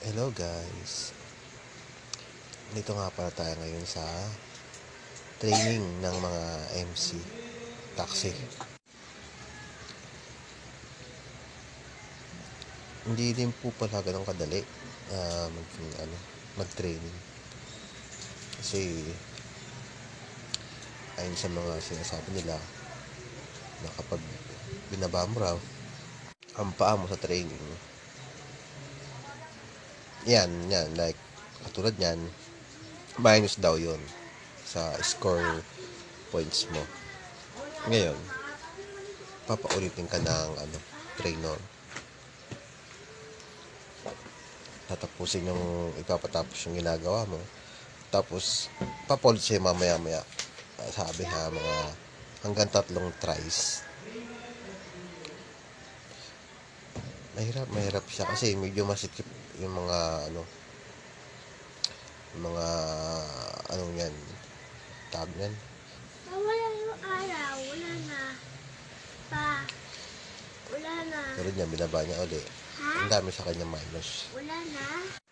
Hello guys. Dito nga pala tayo ngayon sa training ng mga MC taxi. Hindi din po pala ganun kadali mag-training. Kasi ayon sa mga sinasabi nila na kapag binaba mo raw ang paa mo sa training, yan, like katulad yan, minus daw yun sa score points mo. Ngayon, papaulitin ka ng trainer. Tatapusin yung ipapatapos yung ginagawa mo. Tapos, papaulit siya mamaya-maya. Sabi ha, mga hanggang 3 tries. Mahirap siya kasi medyo masikip yung mga yan, tag yan. Wala yung araw, wala na. Pa, wala na. Pero niya, binaba niya ulit. Ha? Ang dami sa kanya minus. Wala na.